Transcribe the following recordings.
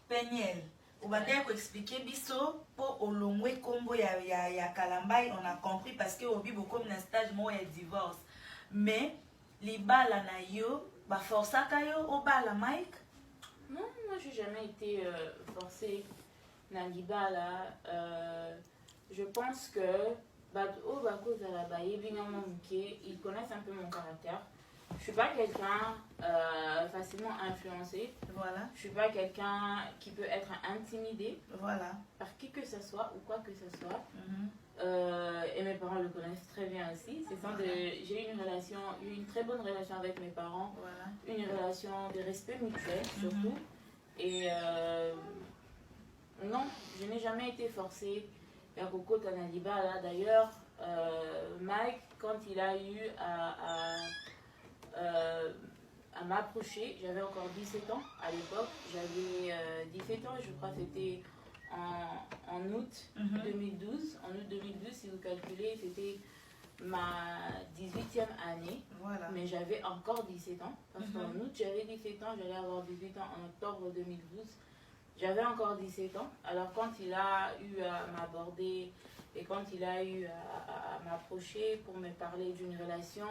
Peniel. On va bien expliquer biso pour olongwe combo ya Kalambai, on a compris parce que au bibo comme un stage moi et divorce. Mais les bala na yo, ba força kayo au bala Mike. Non, moi j'ai jamais été forcée na libala. Je pense que ils connaissent un peu mon caractère. Je suis pas quelqu'un facilement influencé. Voilà. Je suis pas quelqu'un qui peut être intimidé. Voilà. Par qui que ce soit ou quoi que ce soit. Et mes parents le connaissent très bien aussi. J'ai eu une très bonne relation avec mes parents. Voilà. Une relation de respect mutuel surtout. Et non, je n'ai jamais été forcée. D'ailleurs, Mike, quand il a eu à m'approcher, j'avais encore 17 ans à l'époque. J'avais 17 ans, je crois que c'était en août 2012. En août 2012, si vous calculez, c'était ma 18e année. Voilà. Mais j'avais encore 17 ans. Parce qu'en août, j'avais 17 ans, j'allais avoir 18 ans en octobre 2012. J'avais encore 17 ans. Alors quand il a eu à m'aborder et quand il a eu à m'approcher pour me parler d'une relation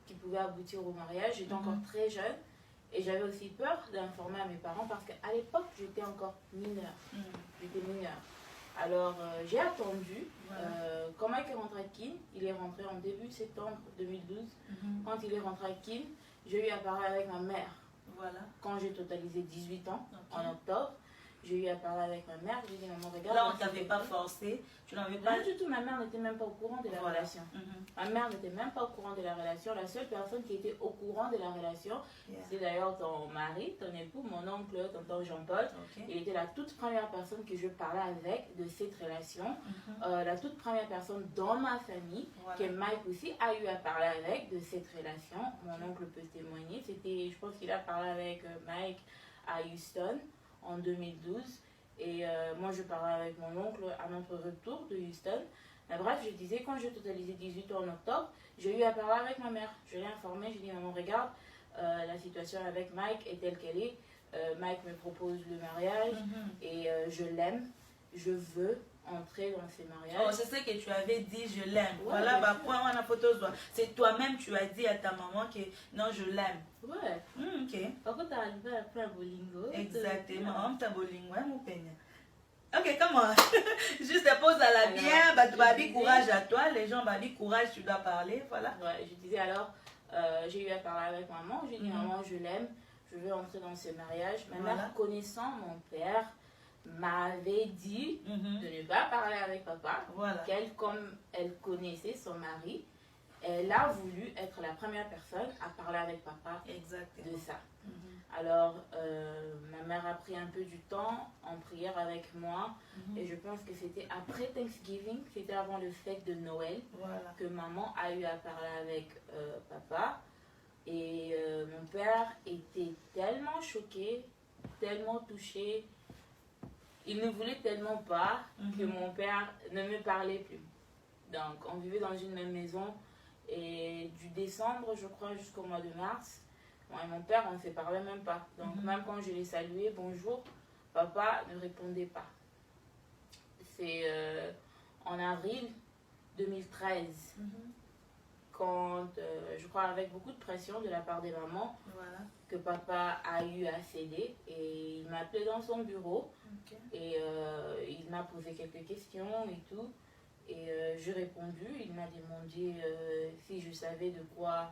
qui pouvait aboutir au mariage, j'étais encore très jeune. Et j'avais aussi peur d'informer à mes parents parce qu'à l'époque, j'étais encore mineure. J'étais mineure. Alors j'ai attendu. Quand Mike est rentré à Kin, il est rentré en début septembre 2012. Quand il est rentré à Kin, j'ai eu à parler avec ma mère. Voilà. Quand j'ai totalisé 18 ans, en octobre, j'ai eu à parler avec ma mère. J'ai dit, maman, regarde. Là, on ne t'avait pas forcé. Tu n'avais pas du tout. Ma mère n'était même pas au courant de la relation. Ma mère n'était même pas au courant de la relation. La seule personne qui était au courant de la relation, c'est d'ailleurs ton mari, ton époux, mon oncle, tonton Jean-Paul. Il était la toute première personne que je parlais avec de cette relation. La toute première personne dans ma famille, que Mike aussi a eu à parler avec de cette relation. Mon oncle peut témoigner. Je pense qu'il a parlé avec Mike à Houston en 2012 et moi je parlais avec mon oncle à notre retour de Houston. Mais bref, je disais quand j'ai totalisé 18 ans en octobre, j'ai eu à parler avec ma mère. Je l'ai informée, j'ai dit maman regarde, la situation avec Mike est telle qu'elle est. Mike me propose le mariage et je l'aime, je veux entrer dans ces mariages. Oh, c'est ce que tu avais dit, je l'aime. Voilà, bah, point, on a photo. C'est toi-même, tu as dit à ta maman que non, je l'aime. Ouais. Ok. Par contre, tu as arrivé à faire bolingo. Exactement, tu as bolingo, mon peigne. Ok, comment? Juste pose à la bien, bah, tu vas dire courage à toi, les gens vont dire courage, tu dois parler, voilà. Ouais, je disais alors, j'ai eu à parler avec maman, j'ai dit maman, je l'aime, je veux entrer dans ce mariage. Ma mère, connaissant mon père, m'avait dit de ne pas parler avec papa, qu'elle, comme elle connaissait son mari, elle a voulu être la première personne à parler avec papa de ça. Alors, ma mère a pris un peu du temps en prière avec moi et je pense que c'était après Thanksgiving, c'était avant le fête de Noël, que maman a eu à parler avec papa. Et mon père était tellement choqué, tellement touché. Il ne voulait tellement pas que mon père ne me parlait plus. Donc, on vivait dans une même maison. Et du décembre, je crois, jusqu'au mois de mars, moi et mon père, on ne se parlait même pas. Donc, même quand je l'ai salué, bonjour, papa ne répondait pas. C'est en avril 2013, quand, je crois, avec beaucoup de pression de la part des mamans, que papa a eu à céder. Et il m'a appelé dans son bureau. Et il m'a posé quelques questions et tout. Et j'ai répondu. Il m'a demandé si je savais de quoi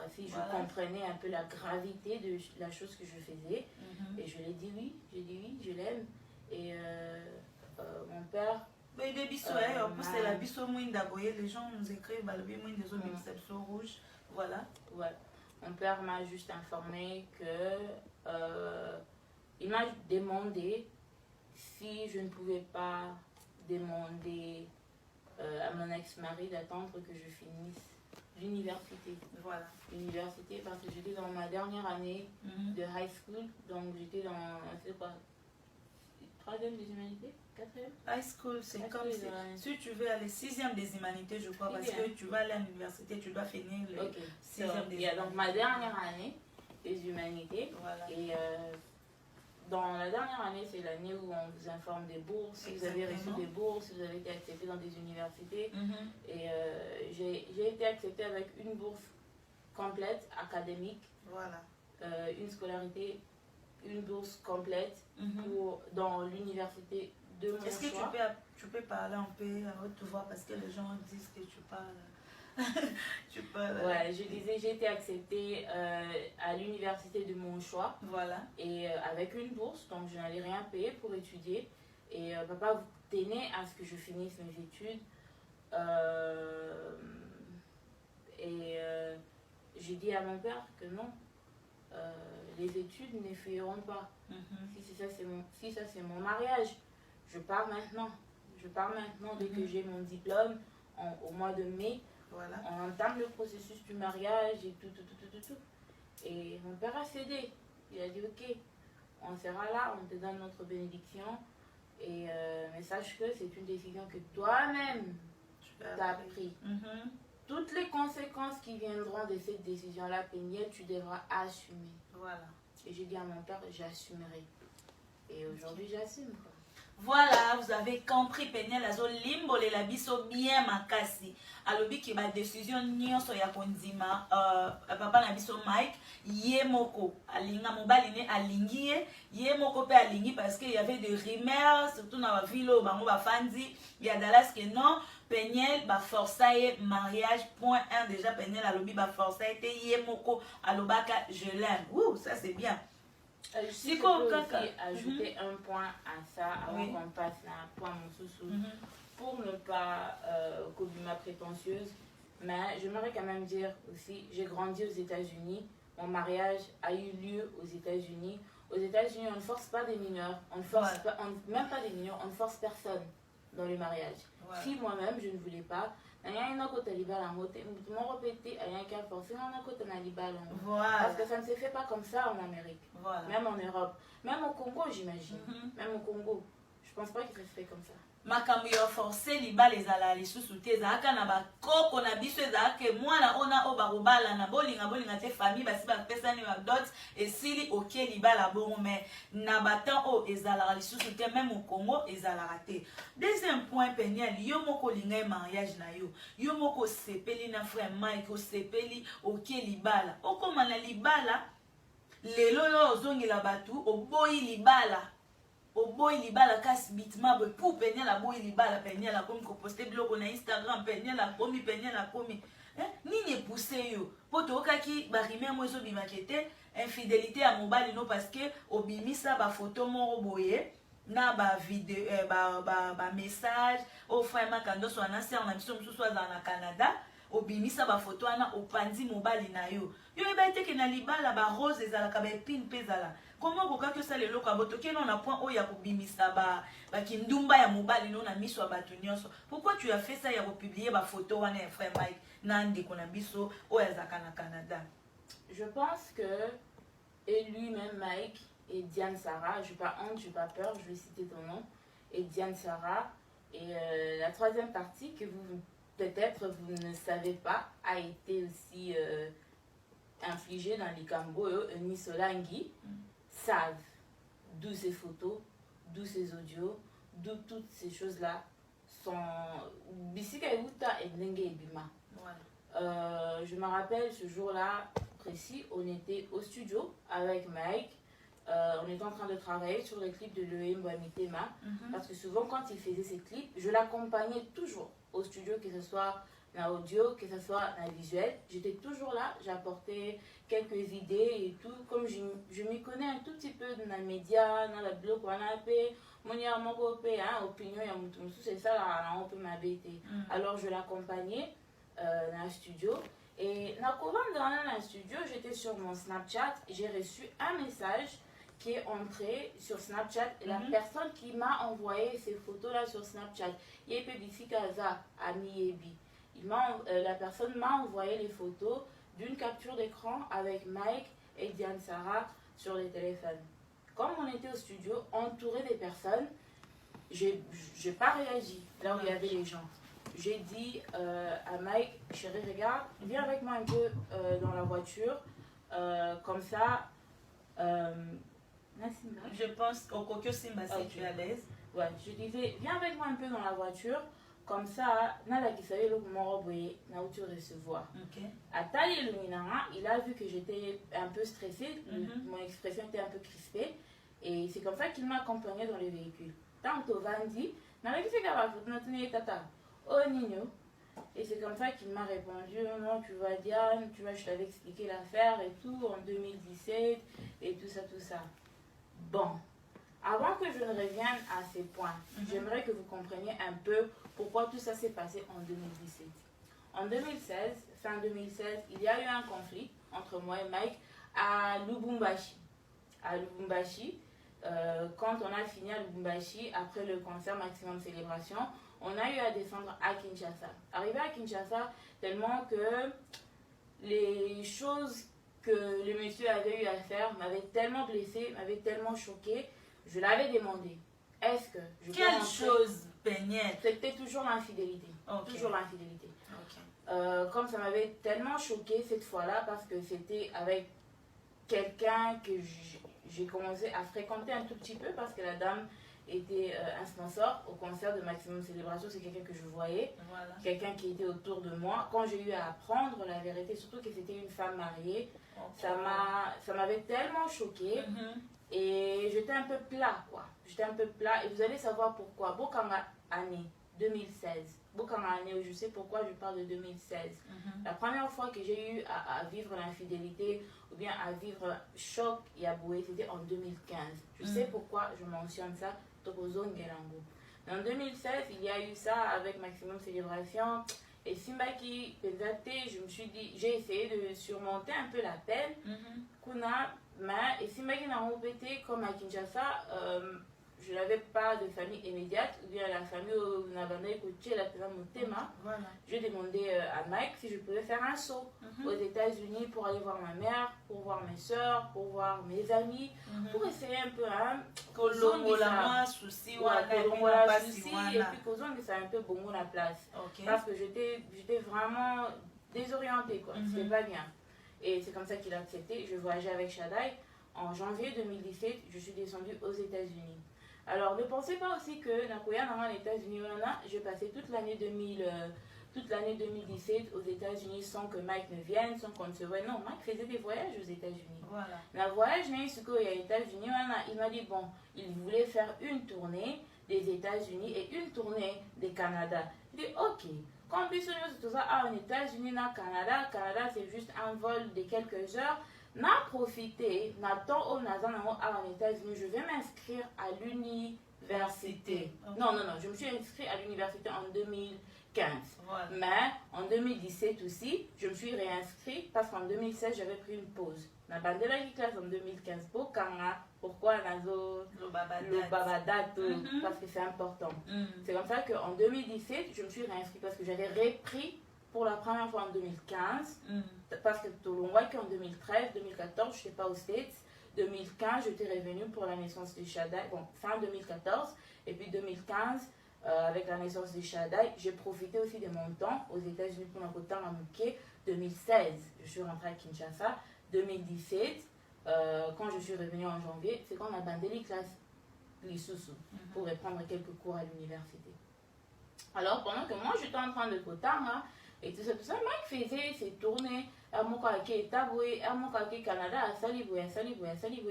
si je comprenais un peu la gravité de la chose que je faisais. Et je lui ai dit oui, je l'aime. Et mon père... Mais des bisous, en plus c'est la bisou mouine d'aboyer, les gens nous écrivent, bah, le mouine des autres bisous rouge, voilà. Ouais. Mon père m'a juste informé que il m'a demandé si je ne pouvais pas demander à mon ex-mari d'attendre que je finisse l'université. Voilà. L'université parce que j'étais dans ma dernière année de high school, donc j'étais dans, c'est quoi, 3e des humanités, 4e. High school, c'est comme si tu veux aller 6e des humanités, je crois, parce que tu vas aller à l'université, tu dois finir le 6e des humanités. Donc ma dernière année, des humanités. Voilà. Et dans la dernière année, c'est l'année où on vous informe des bourses, si vous avez reçu des bourses, si vous avez été accepté dans des universités. Et j'ai été acceptée avec une bourse complète, académique, voilà. Une scolarité, une bourse complète dans l'université de mon choix. Est-ce que tu peux parler un peu à haute voix parce que les gens disent que tu parles. Tu parles. Ouais, je disais, j'ai été acceptée à l'université de mon choix. Voilà. Et avec une bourse, donc je n'allais rien payer pour étudier. Et papa tenait à ce que je finisse mes études. J'ai dit à mon père que non, les études ne fuiront pas. Si ça c'est mon mariage, je pars maintenant. Je pars maintenant dès que j'ai mon diplôme au mois de mai. Voilà. On entame le processus du mariage et tout. Et mon père a cédé. Il a dit ok, on sera là, on te donne notre bénédiction. Et mais sache que c'est une décision que toi-même tu as prise. Toutes les conséquences qui viendront de cette décision-là, Péniel, tu devras assumer. Voilà. Et j'ai dit à mon père, j'assumerai. Et aujourd'hui, j'assume. Voilà, vous avez compris, Péniel, azo limbo le labiso bien makasi. Alobi ki ba décision nyonso ya kondima, papa na biso Mike, ye moko, alinga mobali ne alingi ye moko pe alingi parce qu'il y avait des rumeurs, surtout dans la ville, bango ba fandi, il y a Dallas que non, Péniel ba forçaye mariage, point 1 déjà, Péniel alobi ba forçaye te ye moko, alobaka je l'aime. Ouh, ça c'est bien. Si je peux aussi ajouter un point à ça avant qu'on passe à un point mon sous pour ne pas ma prétentieuse, mais j'aimerais quand même dire aussi, j'ai grandi aux États-Unis, mon mariage a eu lieu aux États-Unis. Aux États-Unis, on ne force pas des mineurs, on ne force pas, même pas des mineurs, on ne force personne dans le mariage. Si moi-même je ne voulais pas, parce que ça ne se fait pas comme ça en Amérique, même en Europe, même au Congo j'imagine, même au Congo, je pense pas que ça se fait comme ça. Makambo yo forcer libala ezala lisusu te ezalaka na bakoko na biso ezalaka mwana ona o barobala na bolinga te famille basi bapesani badot esili oke libala bongo mais na batan o ezalaka lisusu te même au Congo ezalaka te. Deuxième point, Péniel, yo moko linga mariage na yo moko sepeli na frère Mike osepeli oke libala okoma na libala lelo yo ozongela batu oboyi libala oboyi libala kasi bitima boy pour Péniel aboyi libala Péniel akomi ko poster biloko na Instagram Péniel akomi nini poussé yo po tokaki ba rime mo zo bimakete infidélité à mobali no parce que obimisa ba photo moko boye na ba vidéo ba message au frère Makando so na sœur na biso mususu aza na Canada obimisa ba photo ana opandi mobali na yo eba ete ke na libala ba rose ezalaka ba épine pezala. Comment vous que ça les locaux botoké non na point oya kobimisa ba kindumba ya mobali non na miso bato nyonso. Pourquoi tu as fait ça ya publier ba photo wana ya frère Mike na ndeko na biso oya zaka na Canada? Je pense que et lui-même Mike et Diane Sarah, je n'ai pas honte, je n'ai pas peur, je vais citer ton nom, et Diane Sarah, et la troisième partie que vous peut-être vous ne savez pas a été aussi infligée dans les Cambo et Nisolangi savent d'où ces photos, d'où ces audios, d'où toutes ces choses-là sont Bisika Euta et Nenge Ebima. Je me rappelle ce jour-là précis, on était au studio avec Mike. On était en train de travailler sur les clips de Loé Mboamitema parce que souvent quand il faisait ses clips, je l'accompagnais toujours au studio, que ce soit en audio, que ce soit en visuel. J'étais toujours là, j'apportais quelques idées et tout. Comme je m'y connais un tout petit peu dans les médias, dans la blog, opinion, c'est ça, on peut m'habiter. Alors je l'accompagnais dans le studio. Et dans le studio, j'étais sur mon Snapchat, j'ai reçu un message qui est entré sur Snapchat et la personne qui m'a envoyé ces photos-là sur Snapchat, la personne m'a envoyé les photos d'une capture d'écran avec Mike et Diane Sarah sur les téléphones. Comme on était au studio, entouré des personnes, j'ai pas réagi là où il y avait les gens. J'ai dit à Mike, chérie, regarde, viens avec moi un peu dans la voiture. Comme ça, je pense au Kokyo Simba, si tu es à l'aise. Ouais, je disais, viens avec moi un peu dans la voiture. Comme ça, Nala qui savait le moment où il a pu recevoir. À Tali Luminara, il a vu que j'étais un peu stressée, mon expression était un peu crispée. Et c'est comme ça qu'il m'a accompagnée dans le véhicule. Tantôt Vandi, Nala qui fait tata, oh Nino. Et c'est comme ça qu'il m'a répondu, non, tu vois Diane, tu vois, je t'avais expliqué l'affaire et tout, en 2017, et tout ça, tout ça. Bon, avant que je ne revienne à ces points, j'aimerais que vous compreniez un peu pourquoi tout ça s'est passé en 2017. En 2016, fin 2016, il y a eu un conflit entre moi et Mike à Lubumbashi. À Lubumbashi, quand on a fini à Lubumbashi, après le concert Maximum Célébration, on a eu à descendre à Kinshasa. Arrivé à Kinshasa, tellement que les choses que le monsieur avait eu à faire m'avaient tellement blessée, m'avaient tellement choquée. Je l'avais demandé. Est-ce que je peux Quelle chose peignait? C'était toujours l'infidélité. Toujours l'infidélité. Comme ça m'avait tellement choquée cette fois-là, parce que c'était avec quelqu'un que j'ai commencé à fréquenter un tout petit peu, parce que la dame était un sponsor au concert de Maximum Célébration. C'est quelqu'un que je voyais, quelqu'un qui était autour de moi. Quand j'ai eu à apprendre la vérité, surtout que c'était une femme mariée, ça m'avait tellement choquée. Et j'étais un peu plat, quoi. J'étais un peu plat. Et vous allez savoir pourquoi. Bokanga année 2016. Bokanga année, je sais pourquoi je parle de 2016. La première fois que j'ai eu à vivre l'infidélité ou bien à vivre choc et aboué, c'était en 2015. Je sais pourquoi je mentionne ça. En 2016, il y a eu ça avec Maximum Célébration. Et Simbaki Penzate, je me suis dit, j'ai essayé de surmonter un peu la peine. Kuna, mais et Simbaki n'a pas été comme à Kinshasa, je n'avais pas de famille immédiate, ou bien la famille où on avait écouté la thème. J'ai demandé à Mike si je pouvais faire un saut aux États-Unis pour aller voir ma mère, pour voir mes soeurs, pour voir mes amis, pour essayer un peu à souci, et puis qu'aux ça un peu bon la place. Parce que j'étais vraiment désorientée, quoi. C'était pas bien. Et c'est comme ça qu'il a accepté. Je voyageais avec Shaddai. En janvier 2017, je suis descendue aux États-Unis. Alors, ne pensez pas aussi que Nakoya dans les États-Unis, j'ai passé toute l'année 2017 aux États-Unis sans que Mike ne vienne, sans qu'on ne se voie. Non, Mike faisait des voyages aux États-Unis. Le voyage, aux États-Unis, il m'a dit, bon, il voulait faire une tournée des États-Unis et une tournée du Canada. Je dis, ok. Quand plus tout ça aux États-Unis, au Canada, c'est juste un vol de quelques heures. N'a profité, n'attend aux États-Unis, je vais m'inscrire à l'université. Non, je me suis inscrite à l'université en 2015. Mais en 2017 aussi, je me suis réinscrite parce qu'en 2016, j'avais pris une pause. La bandera qui classe en 2015, pourquoi le babadat, parce que c'est important. C'est comme ça qu'en 2017, je me suis réinscrite parce que j'avais repris pour la première fois en 2015, parce que en 2013, 2014, je n'étais pas aux States. 2015, j'étais revenue pour la naissance de Shaddai, fin 2014, et puis 2015, avec la naissance de Shaddai, j'ai profité aussi de mon temps aux États-Unis pour un temps à Mouké. 2016, je suis rentrée à Kinshasa. 2017, quand je suis revenue en janvier, c'est quand on a bandé les classes pour reprendre quelques cours à l'université. Alors, pendant que moi, j'étais en train de Kotanga, et tout ça, Mike faisait ses tournées, à Canada, à Saliboué,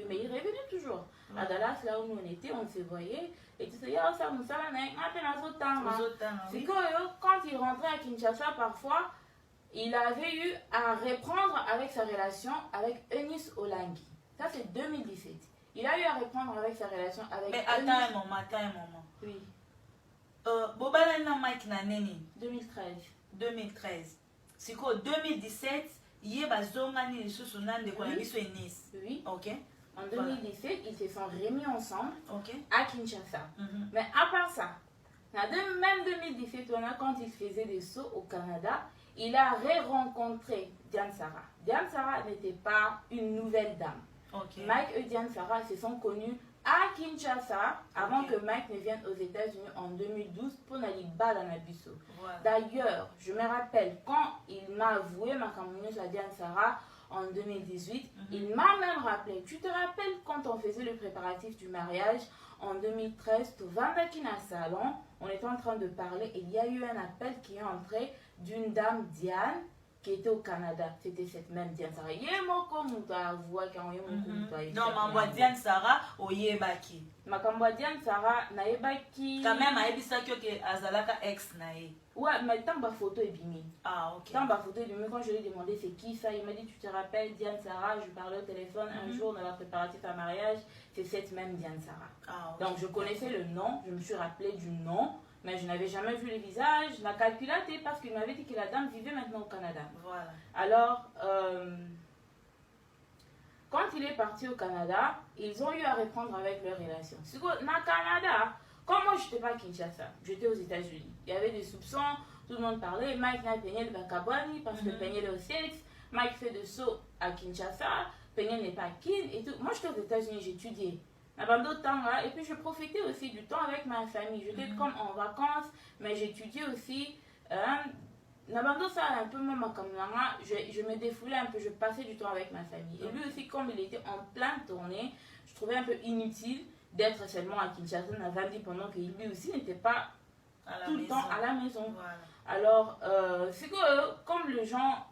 mais il revenait toujours. À Dallas, là où nous on était, on se voyait, et tout ça, c'est quand il rentrait à Kinshasa, parfois, il avait eu à reprendre avec sa relation avec Eunice Olangi. Ça, c'est 2017. Il a eu à reprendre avec sa relation avec Mais attends un moment. Oui. Bobalana Mike Naneni. 2013. C'est quoi 2017, il y a Bazongani, les sous de Kolabiso et Nice. Oui. Ok. En 2017, ils se sont remis ensemble à Kinshasa. Mm-hmm. Mais à part ça, même 2017, quand il faisait des sauts au Canada, il a rencontré Diane Sarah. Diane Sarah n'était pas une nouvelle dame. Mike et Diane Sarah se sont connus à Kinshasa avant que Mike ne vienne aux États-Unis en 2012 pour n'aller pas dans Nabiso. D'ailleurs, je me rappelle quand il m'a avoué ma communauté à Diane Sarah en 2018. Il m'a même rappelé. Tu te rappelles quand on faisait le préparatif du mariage en 2013, tu vas dans un salon, on était en train de parler et il y a eu un appel qui est entré d'une dame, Diane, qui était au Canada. C'était cette même Diane Sarah. Non, maman Diane Sarah, oyebaki. Makambo Diane Sarah, naebaki. Quand même, aebisaki que azalaka ex nae. Ouais, mais tant que photo est bimi. Ah, ok. Tant que photo est bimi, quand je lui ai demandé c'est qui ça, il m'a dit tu te rappelles Diane Sarah, je parlais au téléphone un jour dans la préparatif à mariage, c'est cette même Diane Sarah. Ah, okay. Donc je connaissais le nom, je me suis rappelé du nom. Mais je n'avais jamais vu le visage, je n'ai calculé parce qu'il m'avait dit que la dame vivait maintenant au Canada. Voilà. Alors, quand il est parti au Canada, ils ont eu à reprendre avec leur relation. C'est que, dans le Canada, comme moi je n'étais pas à Kinshasa, j'étais aux États-Unis. Il y avait des soupçons, tout le monde parlait. Mike n'a peigné le Bakabani parce que peigné le States. Mike fait de saut à Kinshasa, peigné n'est pas à Kin et tout. Moi j'étais aux États-Unis, j'étudiais. Et puis je profitais aussi du temps avec ma famille. J'étais comme en vacances, mais j'étudiais aussi. Un peu je me défoulais un peu, je passais du temps avec ma famille. Et lui aussi, comme il était en pleine tournée, je trouvais un peu inutile d'être seulement à Kinshasa, pendant que lui aussi n'était pas tout le temps à la maison. Voilà. Alors, c'est que comme les gens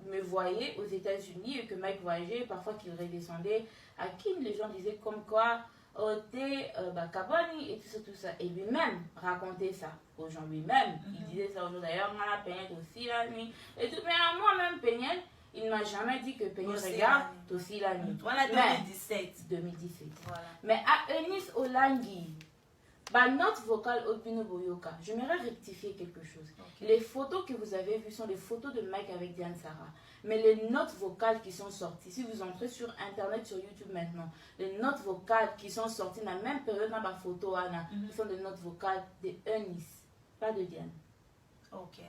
me voyaient aux États-Unis et que Mike voyageait, parfois qu'il redescendait à Kim, les gens disaient comme quoi t'es Bakabani et tout ça. Et lui-même racontait ça aux gens lui-même. Il disait ça aux gens d'ailleurs, on a Peignet aussi la nuit. Et tout, mais à moi-même, Peignet, il ne m'a jamais dit que Peignet regarde aussi la nuit. Voilà 2017. 2017. Voilà. Mais à Eunice Olangi, note vocale Opino Boyoka, j'aimerais rectifier quelque chose. Okay. Les photos que vous avez vues sont les photos de Mike avec Diane Sarah. Mais les notes vocales qui sont sorties, si vous entrez sur Internet, sur YouTube maintenant, les notes vocales qui sont sorties dans la même période dans ma photo, Anna, ce sont des notes vocales de Eunice, pas de Diane. Ok.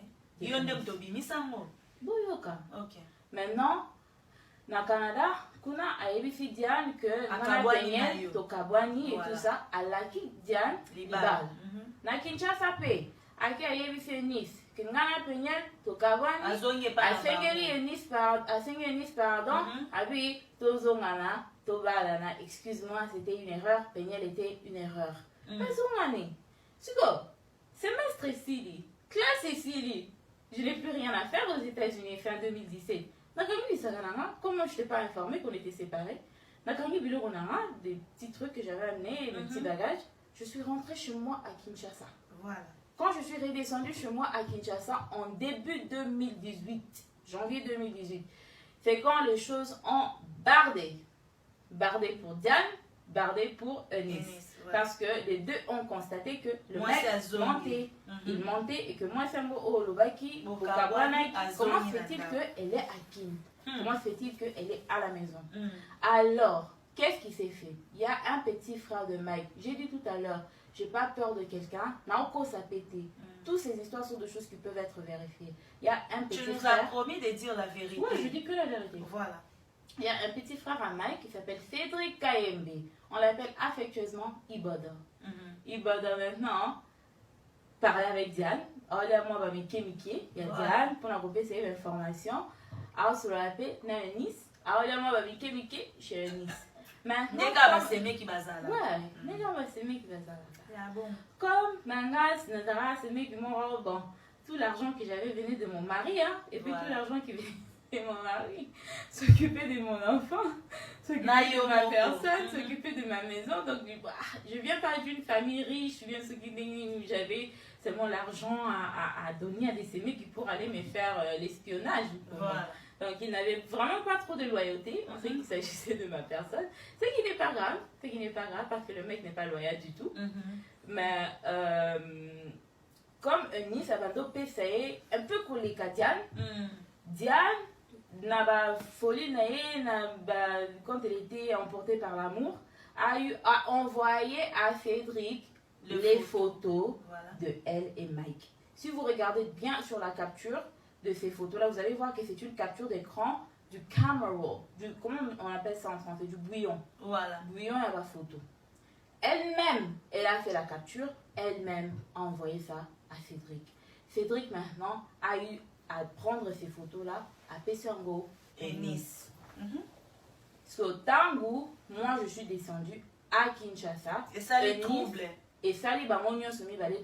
Boyoka. Ok. Maintenant, dans le Canada, kuna ayebi Diane que Akabwani to Kabwani et tout ça, à la qui Diane libal. Na Kinshasa pe, aki ayebi Nice. Que ngana penyel to Kabwani, asengeli Nice pardon, abi tozo ngana to balana. Excuse-moi, c'était une erreur. Penyel était une erreur. Mais zongani, semestre ici, classe ici, je n'ai plus rien à faire aux États-Unis fin 2017. Comme moi je t'ai pas informé qu'on était séparés, des petits trucs que j'avais amenés, des petits bagages, je suis rentrée chez moi à Kinshasa. Voilà. Quand je suis redescendue chez moi à Kinshasa en début 2018, janvier 2018, c'est quand les choses ont bardé. Bardé pour Diane, bardé pour Eunice. Ouais. Parce que les deux ont constaté que le mec montait. Il montait et que moi, c'est un Lobaki, comment fait-il qu'elle est à Kim? Comment fait-il qu'elle est à la maison? Alors, qu'est-ce qui s'est fait? Il y a un petit frère de Mike. J'ai dit tout à l'heure, j'ai pas peur de quelqu'un. Naoko ça pété. Toutes ces histoires sont des choses qui peuvent être vérifiées. Il y a un petit frère. Tu nous as promis de dire la vérité. Oui, je dis que la vérité. Voilà. Il y a un petit frère à Mike qui s'appelle Cédric Kayembe. On l'appelle affectueusement Iboda. Iboda maintenant parlait avec Diane. Alors là, moi, je vais Miki. Il y a Diane pour la couper ces informations. Alors, sur la paix, il y a Nice. Alors là, moi, je vais Miki chez Nice. Maintenant, c'est mes qui bazala. Ouais, les gens vont s'aimer qui bazala. Bon. Comme Mangas, Nazara, c'est mes qui m'ont bon. Tout l'argent que j'avais venait de mon mari, hein, et puis tout l'argent qui venait de mon mari, s'occuper de mon enfant, s'occuper de ma personne, s'occuper de ma maison. Donc, je viens pas d'une famille riche, je viens s'occuper où j'avais seulement l'argent à donner à des sémés qui pourraient aller me faire l'espionnage. Voilà. Donc, il n'avait vraiment pas trop de loyauté. On sait qu'il s'agissait de ma personne. Ce qui n'est pas grave. Ce qui n'est pas grave parce que le mec n'est pas loyal du tout. Mais comme Nice a essayé un peu collé à Diane, Diane n'a pas folie quand elle était emportée par l'amour, a envoyé à Cédric les photos de elle et Mike. Si vous regardez bien sur la capture de ces photos-là, vous allez voir que c'est une capture d'écran du camera roll, comment on appelle ça en français, du bouillon. Voilà. Bouillon à la photo. Elle-même, elle a fait la capture, elle-même a envoyé ça à Cédric. Cédric maintenant a eu à prendre ces photos-là à Pessango et Nice. So, Tangu, moi je suis descendue à Kinshasa. Et ça les trouble. Et ça les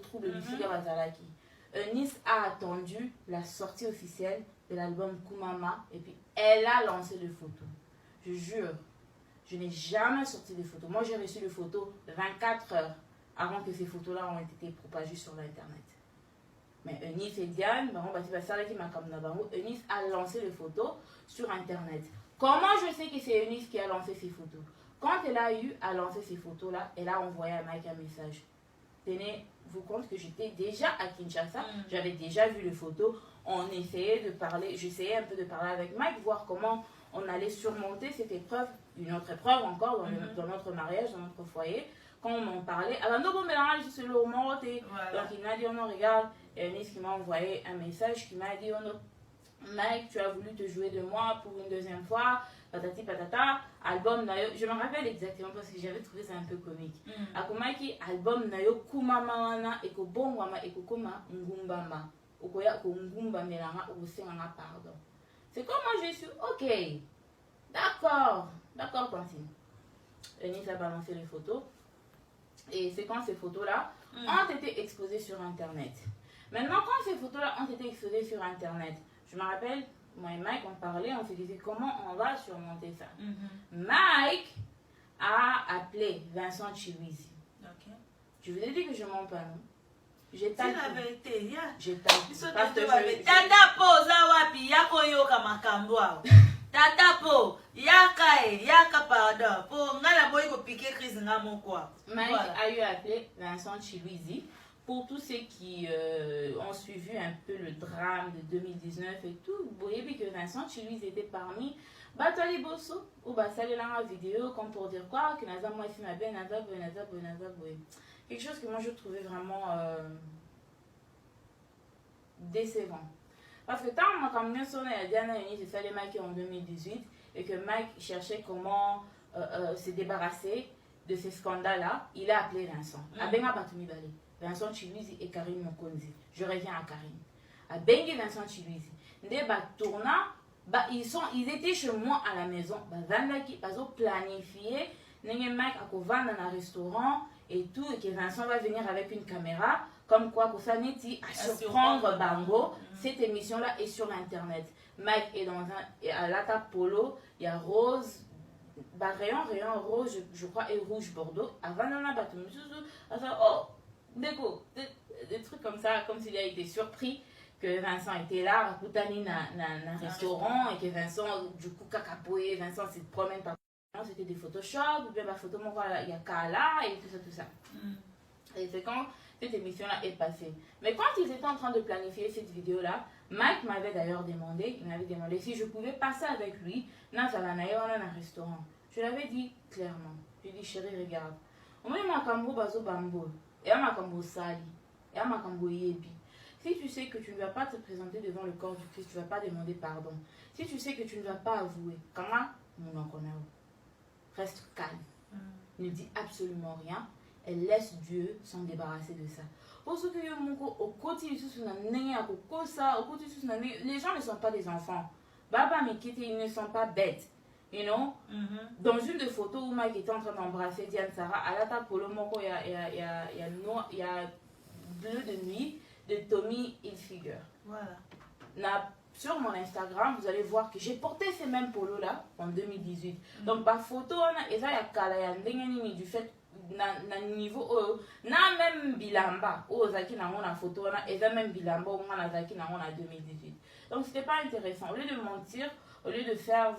troubles du Bazalaki. Nice a attendu la sortie officielle de l'album Kumama et puis elle a lancé les photos. Je jure, je n'ai jamais sorti de photos. Moi j'ai reçu les photos 24 heures avant que ces photos-là ont été propagées sur l'internet. Mais Eunice et Diane, Eunice a lancé les photos sur internet. Comment je sais que c'est Eunice qui a lancé ces photos? Quand elle a eu à lancer ces photos-là, elle a envoyé à Mike un message. Tenez-vous compte que j'étais déjà à Kinshasa, j'avais déjà vu les photos, on essayait de parler, j'essayais un peu de parler avec Mike, voir comment on allait surmonter cette épreuve, une autre épreuve encore dans notre mariage, dans notre foyer. Quand on m'en parlait, alors nous, c'est le moment, donc il m'a dit, on regarde, et Eunice qui m'a envoyé un message qui m'a dit, Mike, tu as voulu te jouer de moi pour une deuxième fois, patati patata, album nayo, je me rappelle exactement parce que j'avais trouvé ça un peu comique. Akomaki album nayo kumama wana eko bongwama eko koma ngumbama. Okoya ko ngumba melanga osenga pardon. C'est comme moi je suis OK. D'accord, continue. Eunice a balancé les photos et c'est quand ces photos-là ont été exposées sur internet. Maintenant quand ces photos-là ont été exposées sur internet, je me rappelle, moi et Mike, on parlait, on se disait comment on va surmonter ça. Mike a appelé Vincent Chiwizi. Je vous ai dit que je mens pas, non? J'ai tapé. C'est la vérité, j'ai tapé. Parce que Tata Po, Zawapi, Yako Yoka Makambwa. Tata Po, Yaka pardon. Po, Ngala Boy ko piquer crise ngamo quoi. Mike a eu appelé Vincent Chiwizi. Pour tous ceux qui ont suivi un peu le drame de 2019 et tout, vous voyez que Vincent Chiwizi était parmi Batali Bosso ou Basali la vidéo comme pour dire quoi que Naza moi fait ma belle Naza quelque chose que moi je trouvais vraiment décevant. Parce que tant que quand on a Diana Eunice et Salé Mike en 2018 et que Mike cherchait comment se débarrasser de ces scandales-là, il a appelé Vincent. Abenga Batumi Balé. Vincent Chiwizi et Karine Mokonzi. Je reviens à Karine. À Bengue Vincent Chiwizi. Ils étaient chez moi à la maison. Ils ont planifié. Mike a vendre dans un restaurant et tout. Et que Vincent va venir avec une caméra. Comme quoi, pour ça, Neti à surprendre Bango. Cette émission-là est sur internet. Mike est dans à Lata Polo. Il y a Rose. Rayon rose, je crois, et rouge Bordeaux. Avant, on a battu. Oh! Des trucs comme ça, comme s'il a été surpris que Vincent était là, Koutani dans un restaurant et que Vincent, du coup, Kakapoué, Vincent se promène par. C'était des Photoshop, ou bien la photo, il y a Kala et tout ça. Et c'est quand cette émission-là est passée. Mais quand ils étaient en train de planifier cette vidéo-là, Mike m'avait d'ailleurs demandé, si je pouvais passer avec lui dans un restaurant. Je l'avais dit clairement. Je lui ai dit, chérie, regarde. On met ma cambo bazo bambo. Et à ma cambo sali. Et à ma cambo yebi. Si tu sais que tu ne vas pas te présenter devant le corps du Christ, tu ne vas pas demander pardon. Si tu sais que tu ne vas pas avouer, comment mon enconnaît. Reste calme. Ne dis absolument rien. Et laisse Dieu s'en débarrasser de ça. Les gens ne sont pas des enfants. Baba Mikiti, ils ne sont pas bêtes. You know? Dans une des photos où Mike était en train d'embrasser Diane Sarah, à la table Polo Moko, il y a Bleu de nuit de Tommy Hilfiger. Voilà. Sur mon Instagram, vous allez voir que j'ai porté ces mêmes polos là en 2018. Donc, ma photo, et ça, il y a du fait na niveau na même bilamba zaki na ngona photo na et même bilamba au moins zaki na ngona 2018. Donc c'était pas intéressant. Au lieu de mentir, au lieu de faire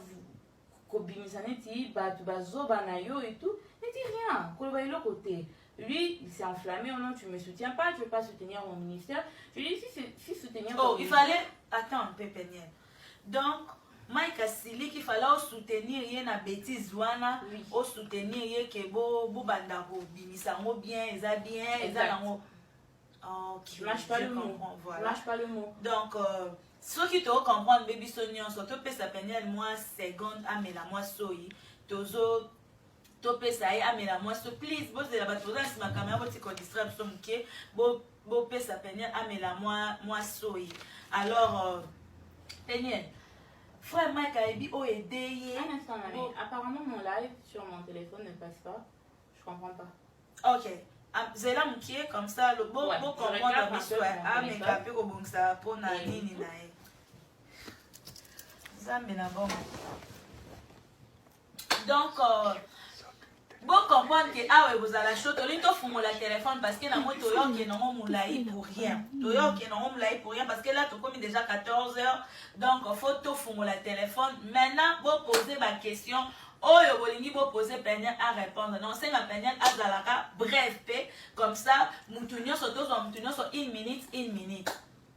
kobimisani ba bazo banayo et tout, ne dis rien. Koloba ilo côté. Lui, il s'est enflammé. Oh non, tu me soutiens pas, tu veux pas soutenir mon ministère. Je lui ai dit si soutenir. Oh, il fallait attendre un peu Péniel. Donc Mike Asili qu'il fallait soutenir une bêtise wana, au soutenir que bo banda ko bimisa ngo bien, eza bien, eza nango. Oh, qui lâche pas le mot. Voilà. Lâche pas le mot. Donc ceux qui te comprendre baby sonnion, surtout pe sa Péniel moi seconde amela moi soyi, tozo topé ça y amela moi so please boss de la batoza si ma caméra votre ko distraire so mke bo pe sa Péniel amela moi soyi. Alors Péniel frère Mike Aebi o aidé. Un instant, mamie. Apparemment, mon live sur mon téléphone ne passe pas. Je comprends pas. Ok. Zela Moukié, comme ça, le beau comprendre la mission. Ah, mais capé au bon ça pour na nini nae. Ça me na bon. Donc, bon comprendre que ah ouais vous allez la chose to fumo la téléphone parce que na mo to yo ke non moulai pour rien. To yo ke non moulai pour rien parce que là to comme déjà 14h. Donc, faut to fumo la téléphone. Maintenant, vous poser ma question. Oh, yo bolingi bo poser peignet à répondre. Non, c'est ma peignet à zalaka bref pe comme ça mutunyo so to so mutunyo so 1 minute.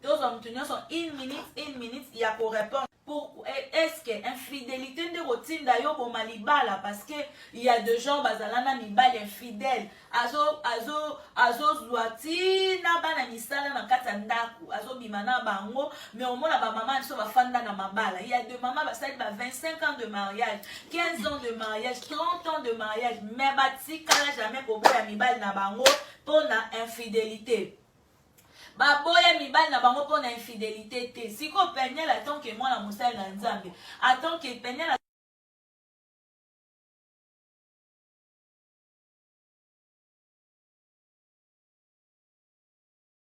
To so mutunyo so 1 minute il y a pour répondre. Pour est-ce que infidélité de routine d'ailleurs pour malibala parce que il y a des gens bazalana mibali infidèle azo zouati na bana misala na kata ndaku azo bimana bango mais au moins la maman so bafanda na mabala il y a deux mamans basali ba 25 ans de mariage 15 ans de mariage 30 ans de mariage mais batikala jamais ko boya mibali na bango pour na infidélité. Baboya mibali na bango pour na infidélité te. Si ko penyela tant que moi na musala na nzambe. Attends que penyela